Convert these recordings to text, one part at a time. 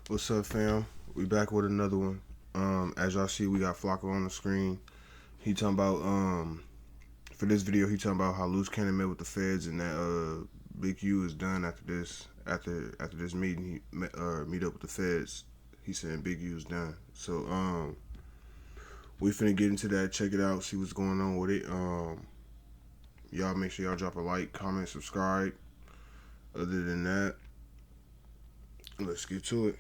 What's up, fam? We back with another one. As y'all see, we got Flocko on the screen. He talking about for this video, he talking about how Lucc Cannaon met with the feds and that Big U is done after this meeting. He meet up with the feds. He saying Big U is done. So we finna get into that. Check it out. See what's going on with it. Y'all make sure y'all drop a like, comment, subscribe. Other than that, let's get to it.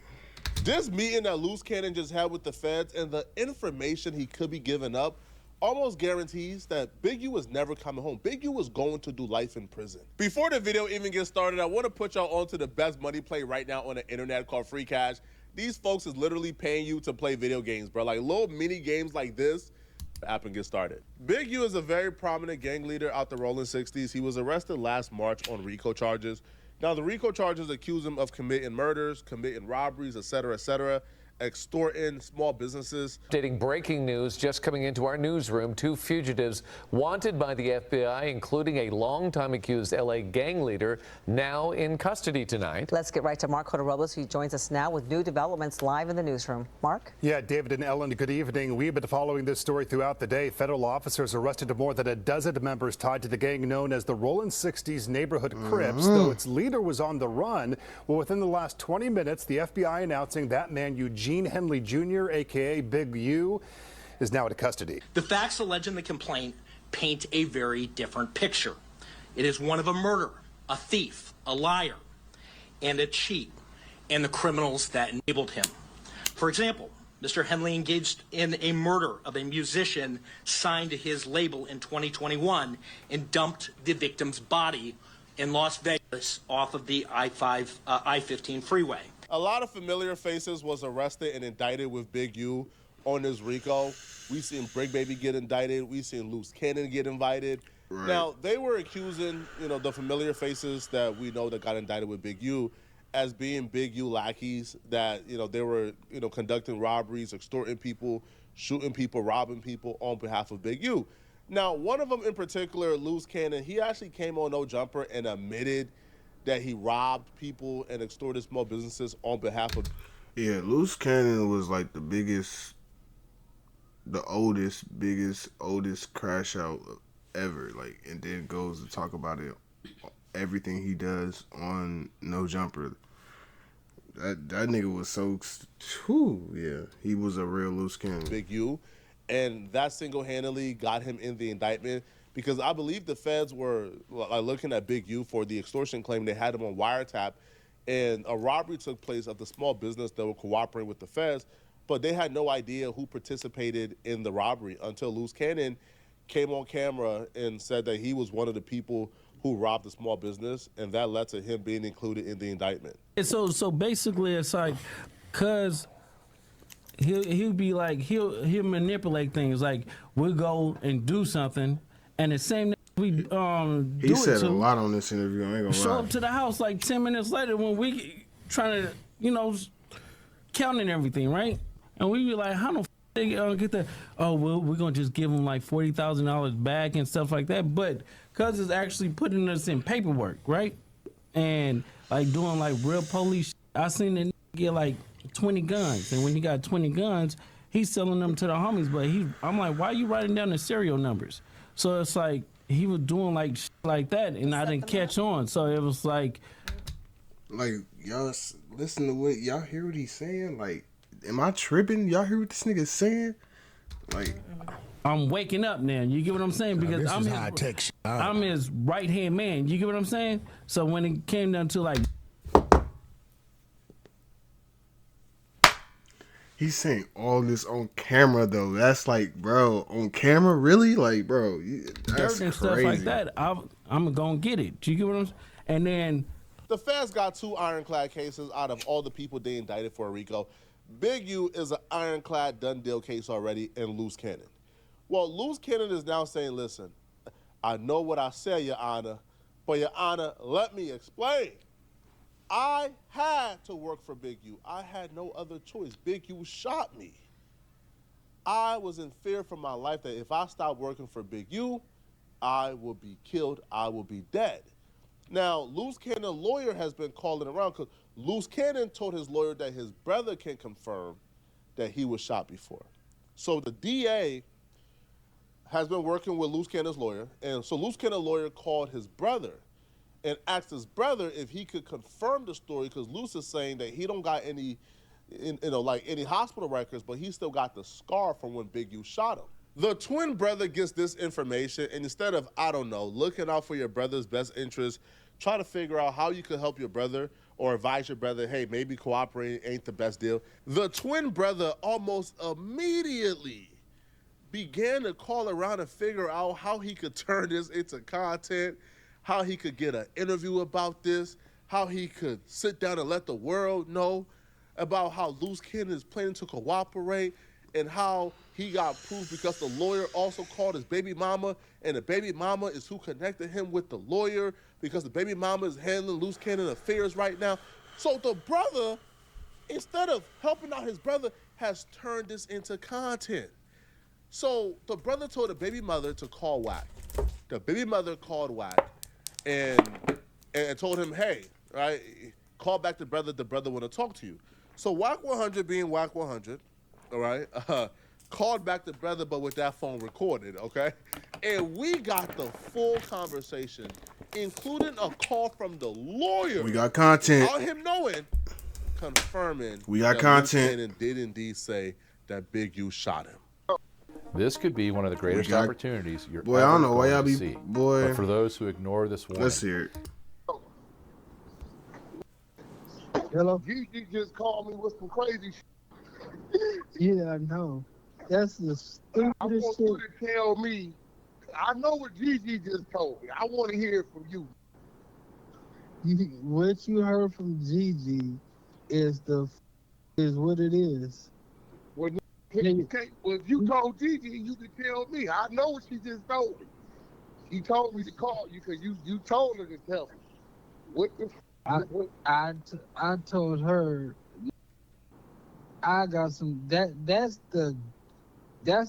This meeting that Lucc Cannaon just had with the feds and the information he could be giving up almost guarantees that Big U was never coming home. Big U was going to do life in prison. Before the video even gets started, I want to put y'all onto the best money play right now on the internet called Free Cash. These folks is literally paying you to play video games, bro. Like little mini games like this. The app and get started. Big U is a very prominent gang leader out the rolling 60s. He was arrested last March on RICO charges. Now, the RICO charges accuse him of committing murders, committing robberies, etc., extorting small businesses. Updating breaking news just coming into our newsroom. 2 fugitives wanted by the FBI, including a longtime accused L.A. gang leader, now in custody tonight. Let's get right to Mark Robles, who joins us now with new developments live in the newsroom. Mark? Yeah, David and Ellen, good evening. We've been following this story throughout the day. Federal officers arrested more than a dozen members tied to the gang known as the Rolling 60s Neighborhood Crips, though its leader was on the run. Well, within the last 20 minutes, the FBI announcing that man, Eugene Henley Jr., a.k.a. Big U, is now in custody. The facts alleged in the complaint paint a very different picture. It is one of a murderer, a thief, a liar, and a cheat, and the criminals that enabled him. For example, Mr. Henley engaged in a murder of a musician signed to his label in 2021 and dumped the victim's body in Las Vegas off of the I-15 freeway. A lot of familiar faces was arrested and indicted with Big U on this RICO. We seen Brick Baby get indicted. We seen Lucc Cannaon get invited. Right. Now, they were accusing, the familiar faces that we know that got indicted with Big U as being Big U lackeys, that, they were, conducting robberies, extorting people, shooting people, robbing people on behalf of Big U. Now, one of them in particular, Lucc Cannaon, he actually came on No Jumper and admitted that he robbed people and extorted small businesses on behalf of... Yeah, Lucc Cannaon was like the biggest, oldest crash out ever. Like, and then goes to talk about it, everything he does on No Jumper. That nigga was so... yeah, he was a real Lucc Cannaon. Big U. And that single-handedly got him in the indictment, because I believe the feds were looking at Big U for the extortion claim. They had him on wiretap, and a robbery took place of the small business that were cooperating with the feds, but they had no idea who participated in the robbery until Lucc Cannaon came on camera and said that he was one of the people who robbed the small business, and that led to him being included in the indictment. And so basically it's like, cause he'll be like, he'll manipulate things, like we'll go and do something, and the same we He said a lot on this interview, I ain't gonna show lie. up to the house like 10 minutes later when we trying to, counting everything, right? And we be like, how the f they get that? Oh, well, we're gonna just give them like $40,000 back and stuff like that. But cause it's actually putting us in paperwork, right? And like doing like real police. I seen the get like 20 guns, and when he got 20 guns, he's selling them to the homies. But I'm like, why are you writing down the serial numbers? So it's like he was doing like that, and I didn't catch on. So it was like y'all listen to what y'all hear what he's saying. Like, am I tripping? Y'all hear what this nigga's saying? Like, I'm waking up now. You get what I'm saying? Because I'm his right hand man. You get what I'm saying? So when it came down to like. he's saying all this on camera though. That's like, bro, on camera, really? Like, bro, that's dirt and crazy. stuff like that. I'm gonna get it. Do you get what I'm saying? And then The feds got 2 ironclad cases out of all the people they indicted for RICO. Big U is an ironclad done deal case already in Lucc Cannaon. Well, Lucc Cannaon is now saying, listen, I know what I said, Your Honor, but Your Honor, let me explain. I had to work for Big U. I had no other choice. Big U shot me. I was in fear for my life that if I stopped working for Big U, I will be killed, I will be dead. Now, Lucc Cannon's lawyer has been calling around because Lucc Cannaon told his lawyer that his brother can confirm that he was shot before. So the DA has been working with Lucc Cannaon's lawyer, and so Lucc Cannaon's lawyer called his brother and asked his brother if he could confirm the story, because Lucc is saying that he don't got any, any hospital records, but he still got the scar from when Big U shot him. The twin brother gets this information, and instead of, I don't know, looking out for your brother's best interest, try to figure out how you could help your brother or advise your brother, hey, maybe cooperating ain't the best deal. The twin brother almost immediately began to call around and figure out how he could turn this into content, how he could get an interview about this, how he could sit down and let the world know about how Lucc Cannaon is planning to cooperate, and how he got proof because the lawyer also called his baby mama, and the baby mama is who connected him with the lawyer, because the baby mama is handling Lucc Cannaon affairs right now. So the brother, instead of helping out his brother, has turned this into content. So the brother told the baby mother to call Wack. The baby mother called Wack and told him, hey, right, call back the brother want to talk to you. So Wack 100, being Wack 100, all right, called back the brother, but with that phone recorded, okay? And we got the full conversation, including a call from the lawyer. We got content. Without him knowing, confirming We got that content. Lucc Cannaon did indeed say that Big U shot him. This could be one of the greatest opportunities you're boy, I ever don't know why going y'all to be see. boy. But for those who ignore this warning, Let's hear it. Hello? Gigi just called me with some crazy shit. Yeah, I know. That's the I stupidest want shit. you to tell me. I know what Gigi just told me. I want to hear it from you. What you heard from Gigi is what it is. Well, you told Gigi, you can tell me. I know what she just told me. She told me to call you because you told her to tell me. What the I told her I got some that's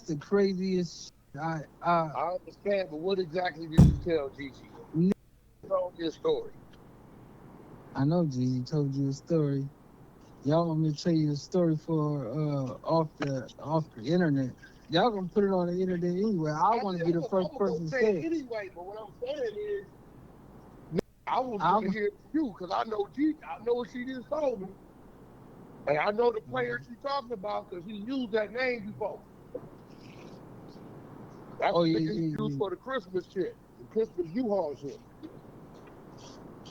the craziest shit. I understand, but what exactly did you tell Gigi? Tell me a story. I know Gigi told you a story. Y'all want me to tell you a story for off the internet. Y'all gonna put it on the internet anyway. I want to be the first person to say it. Anyway, but what I'm saying is, I want to hear it from you because I know Gigi. I know what she just told me, and I know the player she's talking about because he used that name before. That's what he used for the Christmas shit, the Christmas U-Haul shit.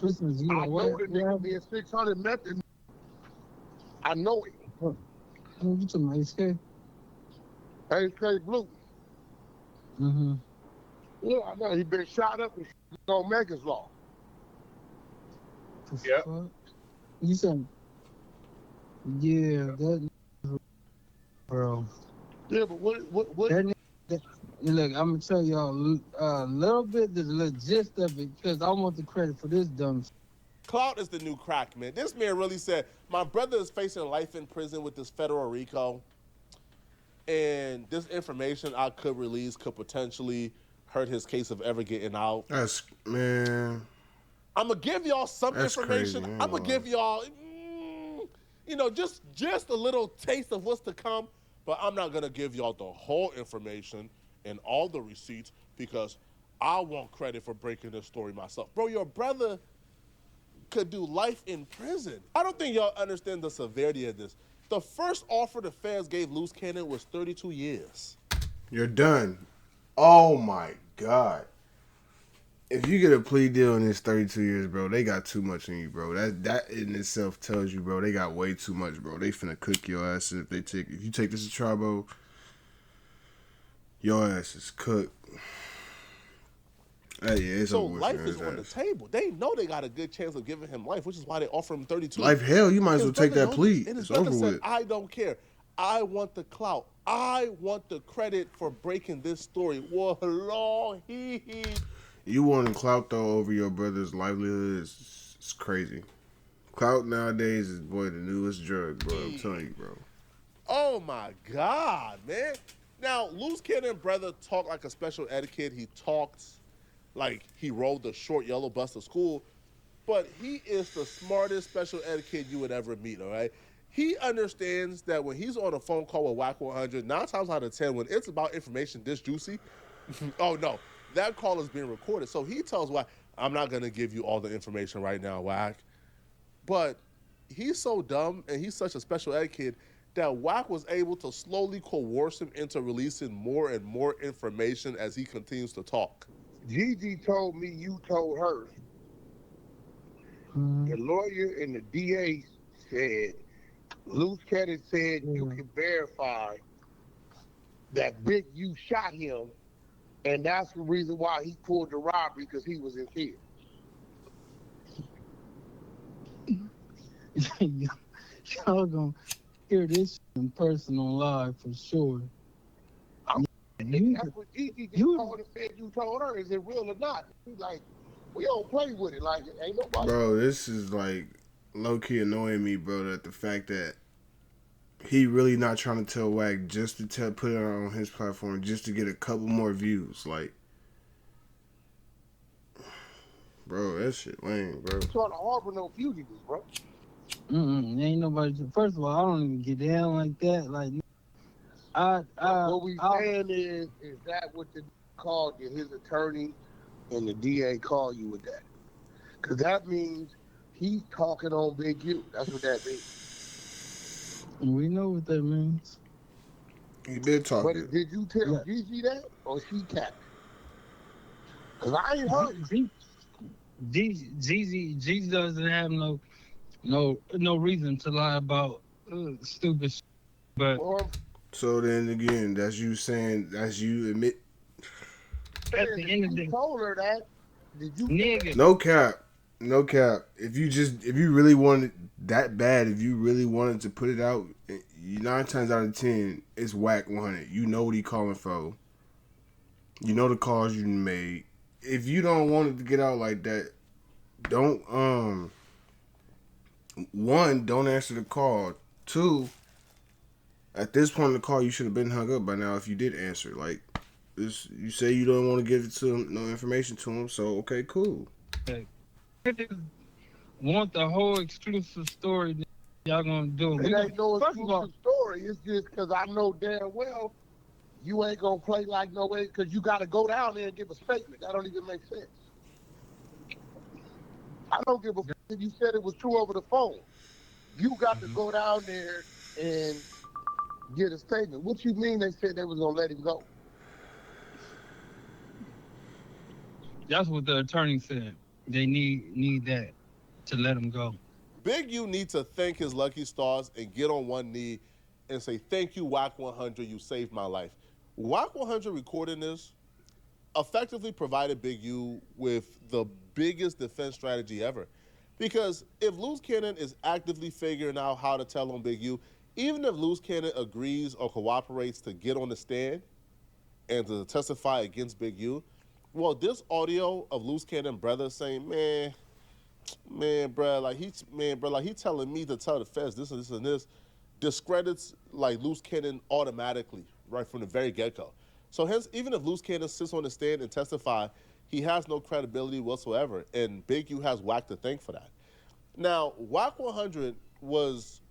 Christmas U-Haul. I know the nigga being 600 method. I know it. What you talking about? HK? HK Blue. Mm-hmm. Yeah, I know. He been shot up and on Megan's Law. Yep. You said, yeah, that bro. Yeah, but what? Look, I'm gonna tell y'all a little bit the gist of it because I want the credit for this dumb shit. Clout is the new crack, man. This man really said, my brother is facing life in prison with this federal RICO, and this information I could release could potentially hurt his case of ever getting out. That's, man. I'm going to give y'all some information. Crazy, I'm going to give y'all, just a little taste of what's to come, but I'm not going to give y'all the whole information and all the receipts because I want credit for breaking this story myself. Bro, your brother could do life in prison. I don't think y'all understand the severity of this. The first offer the feds gave Lucc Cannaon was 32 years. You're done. Oh my God. If you get a plea deal in this 32 years, bro, they got too much in you, bro. That in itself tells you, bro, they got way too much, bro. They finna cook your ass if you take this to trial, bro. Your ass is cooked. Hey, yeah, it's so over life is on the table. They know they got a good chance of giving him life, which is why they offer him 32. Life, hell, you might as well take that plea. And his it's brother over said, with. I don't care. I want the clout. I want the credit for breaking this story. Whoa, You wanting clout, though, over your brother's livelihood is crazy. Clout nowadays is, boy, the newest drug, bro. I'm telling you, bro. Oh, my God, man. Now, Lucc Cannaon brother talked like a special ed kid. He talked like he rode the short yellow bus to school. but he is the smartest special ed kid you would ever meet, all right? He understands that when he's on a phone call with Whack 100, 9 times out of 10, when it's about information this juicy, oh no, that call is being recorded. So he tells Whack, I'm not gonna give you all the information right now, Whack. But he's so dumb and he's such a special ed kid that Whack was able to slowly coerce him into releasing more and more information as he continues to talk. Gigi told me you told her. The lawyer and the DA said, Lucc Cannaon said you can verify that Big U shot him, and that's the reason why he pulled the robbery, because he was in fear. Y'all gonna hear this in person on live for sure. That's what Gigi just told and said you told her. Is it real or not? He's like, we don't play with it. Like, ain't nobody. Bro, this is like low-key annoying me, bro, that the fact that he really not trying to tell Whack just to put it on his platform just to get a couple more views. Like, bro, that shit lame, bro. He's trying to harbor no fugitives, bro. Ain't nobody. First of all, I don't even get down like that. Like, what we saying is that what the called you, his attorney and the DA call you with that? Because that means he's talking on Big U. That's what that means. We know what that means. He did talk. But did you tell Gigi that, or she capped? Because I ain't heard. Gigi doesn't have no reason to lie about stupid shit. But so then again, that's you saying, that's you admit. At the end of the day, told her that. Did you? Nigga. No cap. If you really wanted that bad, if you really wanted to put it out, 9 times out of 10, it's Whack 100. You know what he calling for. You know the calls you made. If you don't want it to get out like that, don't don't answer the call. 2, at this point in the call, you should have been hung up by now if you did answer. Like, this, you say you don't want to give it to him, no information to him, so okay, cool. Want the whole exclusive story that y'all gonna do. It ain't no exclusive story. It's just because I know damn well you ain't gonna play like no way, because you got to go down there and give a statement. That don't even make sense. I don't give a fuck if you said it was true over the phone. You got to go down there and get a statement. What you mean they said they was gonna let him go? That's what the attorney said. They need that to let him go. Big U needs to thank his lucky stars and get on one knee and say, thank you, Whack 100, you saved my life. Whack 100 recording this effectively provided Big U with the biggest defense strategy ever. Because if Lucc Cannaon is actively figuring out how to tell on Big U, even if Lucc Cannaon agrees or cooperates to get on the stand and to testify against Big U, well, this audio of Lucc Cannaon brother saying, bro, like he telling me to tell the feds this and this and this, discredits like Lucc Cannaon automatically right from the very get-go. So hence, even if Lucc Cannaon sits on the stand and testify, he has no credibility whatsoever, and Big U has Whack to thank for that. Now, Whack 100 was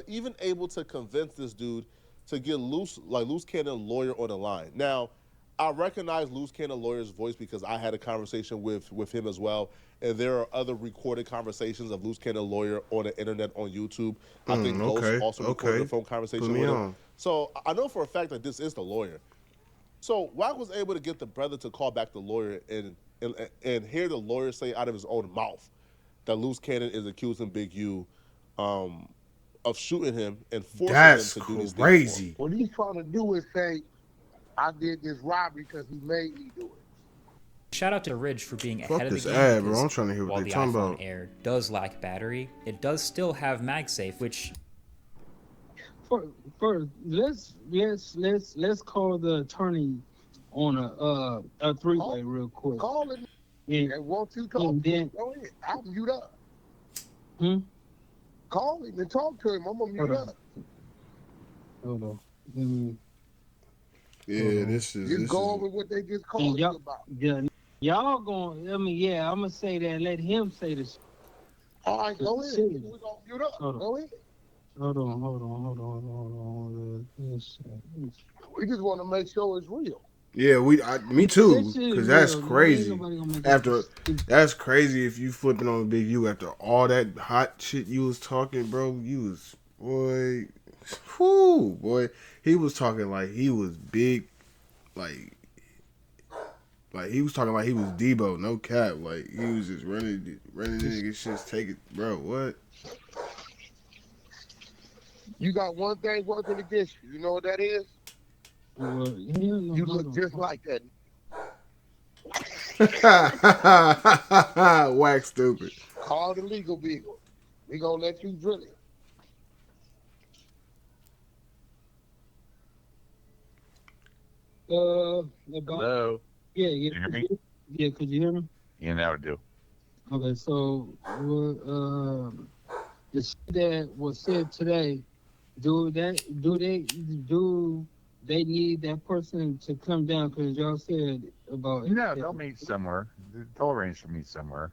even able to convince this dude to get Lucc Cannaon lawyer on the line. Now, I recognize Lucc Cannaon lawyer's voice because I had a conversation with him as well, and there are other recorded conversations of Lucc Cannaon lawyer on the internet on YouTube. I think Ghost also recorded a phone conversation with him. So I know for a fact that this is the lawyer. So Whack was able to get the brother to call back the lawyer and hear the lawyer say out of his own mouth that Lucc Cannaon is accusing Big U of shooting him and forcing him to do these things. That's crazy. What he's trying to do is say, I did this robbery because he made me do it. Shout out to Ridge for being Fuck ahead of this the game. ad, bro. I'm trying to hear what While they the talking iPhone about. Air does lack battery, it does still have MagSafe, which First, let's call the attorney on a three-way real quick. Call him. And won't you talk? And then, go ahead. I'll mute up. Hmm? Call him and talk to him. I'm gonna mute up. Hold on. Yeah, this is. Just go over what they just called you about. Yeah, Y'all going, I mean, yeah, I'm going to say that. Let him say this. All right, go ahead. We're going to mute up. Go ahead. Hold on. Yes, We just want to make sure it's real. Yeah, me too. This is Cause that's real, man. Ain't crazy. nobody gonna make After this stupid. that's crazy if you flipping on Big U after all that hot shit you was talking, bro. You was boy. He was talking like he was big, like he was talking like he was Debo, no cap. Like he was just running the nigga shit, take it, bro. What? You got one thing working against you. You know what that is? You look just like that. Wax stupid. Call the legal beagle. We gonna let you drill it. Hello. Yeah. Can you hear me? Yeah, could you hear me? Yeah, now I do. Okay, so the shit that was said today, do they need that person to come down? Because y'all said about No, they'll meet somewhere. They'll arrange to meet somewhere.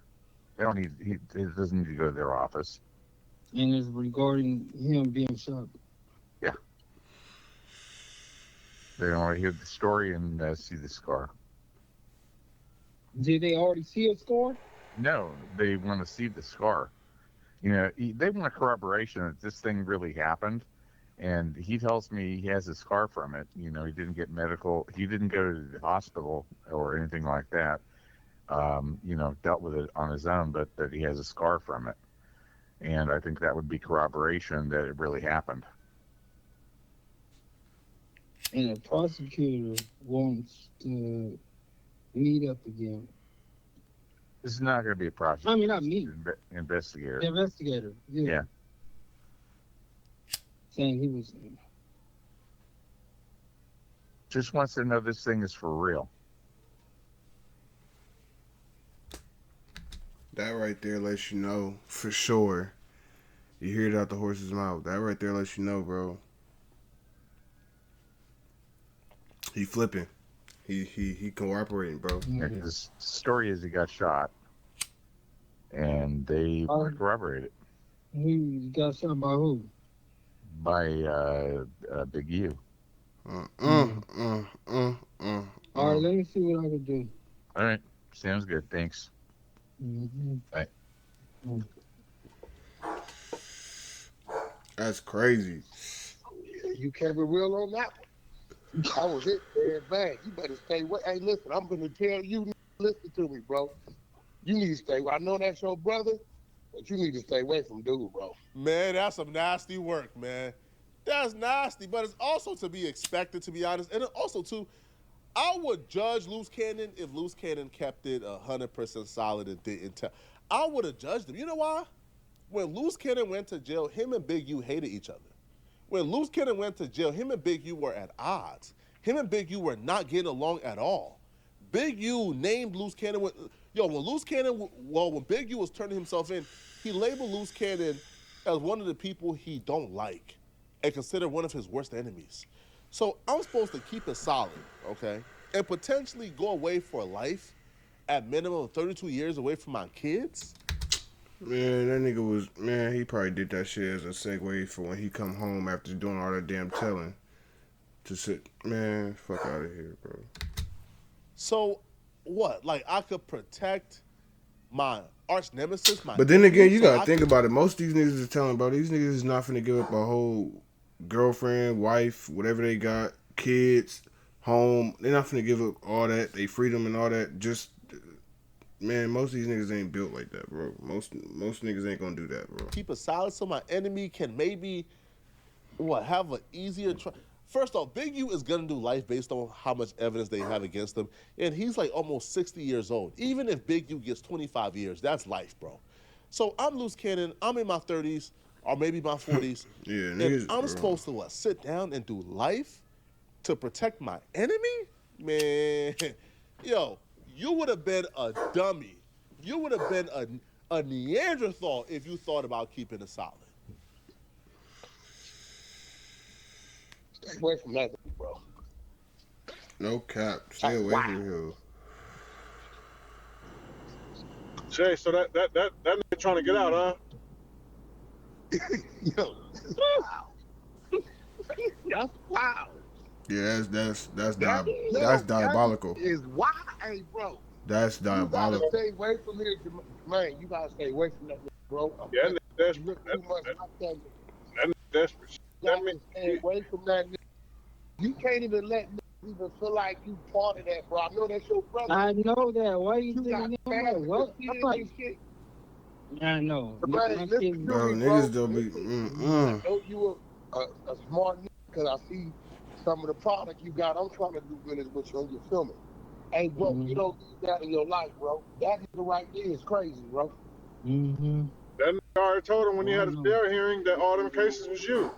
They don't need. He doesn't need to go to their office. and it's regarding him being shot. Yeah. They want to hear the story and see the scar. Did they already see a score? No, they want to see the scar. You know, they want a corroboration that this thing really happened. And he tells me he has a scar from it. You know, he didn't get medical. He didn't go to the hospital or anything like that. You know, dealt with it on his own, but that he has a scar from it. And I think that would be corroboration that it really happened. And the prosecutor wants to meet up again. This is not going to be a prosecutor. I mean, not me. Investigator. The investigator. Yeah. Saying he was. Just wants to know this thing is for real. That right there lets you know for sure. You hear it out the horse's mouth. That right there lets you know, bro. He flipping. He cooperating, bro. Yeah, the story is he got shot, and they corroborated it. He got shot by who? By Big U. All right, let me see what I can do. All right, sounds good. Thanks. Mm-hmm. Bye. That's crazy. You kept it real on that one. I was hit dead bad. You better stay away. Hey, listen, I'm going to tell you, listen to me, bro. You need to stay away. I know that's your brother, but you need to stay away from dude, bro. Man, that's some nasty work, man. That's nasty, but it's also to be expected, to be honest. And also, too, I would judge Lucc Cannaon if Lucc Cannaon kept it 100% solid and didn't tell. I would have judged him. You know why? When Lucc Cannaon went to jail, him and Big U hated each other. When Lucc Cannaon went to jail, him and Big U were at odds. Him and Big U were not getting along at all. Big U named Lucc Cannaon. When Big U was turning himself in, he labeled Lucc Cannaon as one of the people he don't like and considered one of his worst enemies. So I'm supposed to keep it solid, okay, and potentially go away for life at minimum of 32 years away from my kids? Man, that nigga was, man, he probably did that shit as a segue for when he come home after doing all that damn telling. To sit, man, fuck out of here, bro. So, what? Like, I could protect my arch nemesis, But then again, you gotta think about it. Most of these niggas is telling, bro, these niggas is not finna give up a whole girlfriend, wife, whatever they got, kids, home. They're not finna give up all that, they freedom and all that. Just, man, most of these niggas ain't built like that, bro. Most niggas ain't gonna do that, bro. Keep it solid so my enemy can maybe, have an easier try. First off, Big U is going to do life based on how much evidence they have against him. And he's like almost 60 years old. Even if Big U gets 25 years, that's life, bro. So I'm Lucc Cannaon. I'm in my 30s or maybe my 40s. Yeah, and I'm supposed to, sit down and do life to protect my enemy? Man, yo, you would have been a dummy. You would have been a Neanderthal if you thought about keeping it solid. Stay away from that, bro. No cap. Stay away from him. Jay, so that nigga trying to get out, huh? Yo, that's wild. Yeah, that's That diabolical. is wild, hey, bro. That's You gotta diabolical. stay away from him, man. You gotta stay away from that nigga, bro. Yeah, that nigga desperate. You look too much like that nigga. That nigga desperate. You gotta stay away from that nigga. You can't even let niggas even feel like you part of that, bro. I know that's your brother. I know that. Why you got thinking family, that? What? kids and shit. I know. But My listen kids- to Bro, me, niggas bro. don't be. I know you a smart nigga because I see some of the product you got. I'm trying to do business with you. You feel me? Hey, bro, you don't need that in your life, bro. That nigga right there is crazy, bro. Mm-hmm. That nigga already told him when he had his bail hearing that all them cases was you.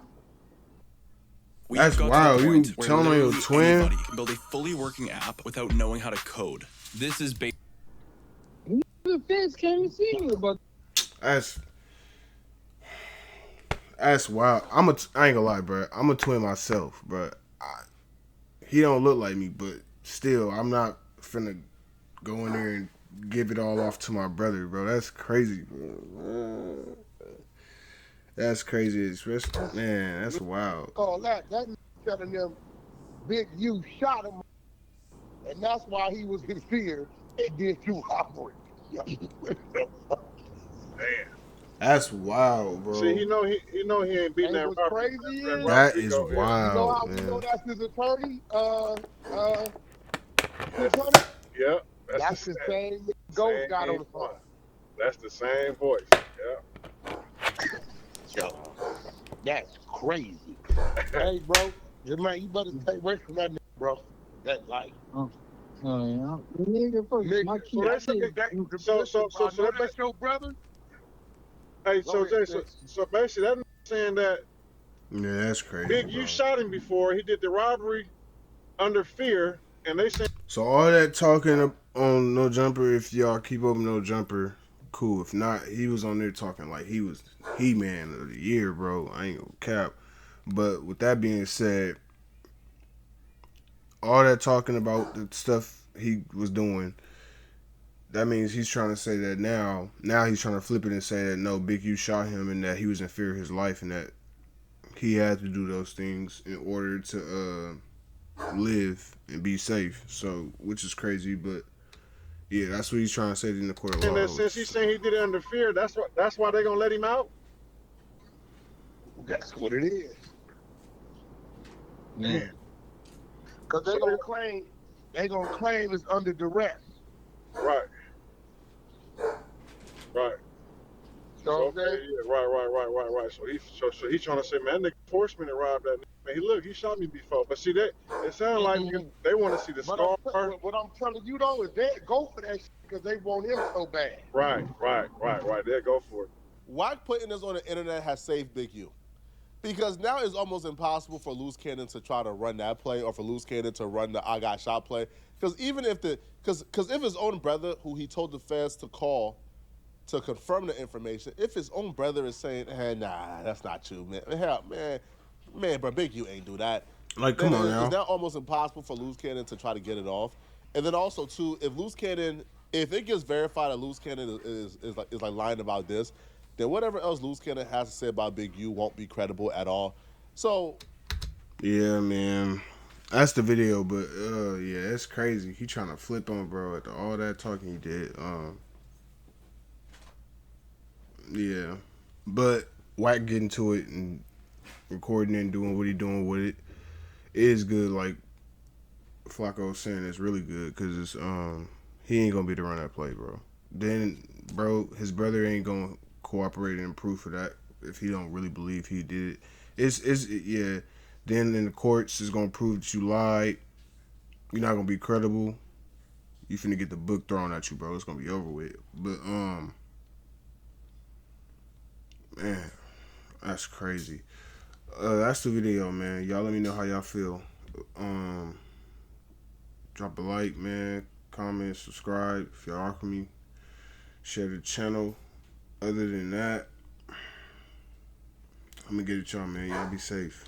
That's wild. You telling on your twin? Anybody can build a fully working app without knowing how to code. This is based. The feds can't even see you, but That's wild. I ain't gonna lie, bro. I'm a twin myself, bro. He don't look like me, but still, I'm not finna go in there and give it all off to my brother, bro. That's crazy, bro. That's crazy. Especially, man, that's wild. All that nigga telling them, Big U shot him, and that's why he was in fear and did two robberies. Damn. That's wild, bro. See, he know he ain't beating that what's robbery. crazy That is Rico, wild, you know how man. we know that's his attorney? Yeah, that's the same Ghost got on the phone. That's the same voice. Yeah. Yo, that's crazy. Hey, bro, Jermaine, you better stay away from that nigga, bro. That like. Oh yeah. Nigga, fuck my kids. So that's your brother? Hey, so Jay, so basically that nigga saying that Yeah, that's crazy. Big U shot him before he did the robbery under fear, and they say. So all that talking on No Jumper, if y'all keep up No Jumper, cool. If not, he was on there talking like he was He-Man of the year, bro. I ain't gonna cap. But with that being said, all that talking about the stuff he was doing, that means he's trying to say that now he's trying to flip it and say that no, Big U shot him and that he was in fear of his life and that he had to do those things in order to live and be safe. So, which is crazy, but yeah, that's what he's trying to say in the court of law. And that since he's saying he did it under fear, that's why they're gonna let him out. That's what it is. Man. Because they're gonna claim it's under duress. Right. Right. So okay, yeah, right. So he's trying to say, man, nigga forced me to rob that nigga. Man, look, he shot me before. But see, it sounds like they want to see the scar. What I'm telling you though is they go for that shit because they want him so bad. Right. They'll go for it. Why putting this on the internet has saved Big U. Because now it's almost impossible for Lucc Cannon to try to run that play or for Lucc Cannon to run the I got shot play. Because even if if his own brother, who he told the feds to call to confirm the information, if his own brother is saying, hey, nah, that's not you, man. Hell, man, bro, Big U ain't do that. Like, come on now. It's now almost impossible for Lucc Cannon to try to get it off. And then also, too, if Lucc Cannon, if it gets verified that Lucc Cannon is like lying about this, then whatever else Lucc Cannon has to say about Big U won't be credible at all. So, yeah, man, that's the video. But yeah, it's crazy. He trying to flip on bro after all that talking he did. Yeah, but Wack getting to it and recording it and doing what he doing with it is good. Like Flacco was saying, it's really good because it's he ain't gonna be the run that play, bro. Then, bro, his brother ain't gonna cooperate and proof of that if he don't really believe he did it. Yeah. Then in the courts, it's gonna prove that you lied. You're not gonna be credible. You finna get the book thrown at you, bro. It's gonna be over with. But man, that's crazy. That's the video, man. Y'all let me know how y'all feel. Drop a like, man. Comment, subscribe if y'all rock with me. Share the channel. Other than that, I'm gonna get it, y'all, man. Y'all be safe.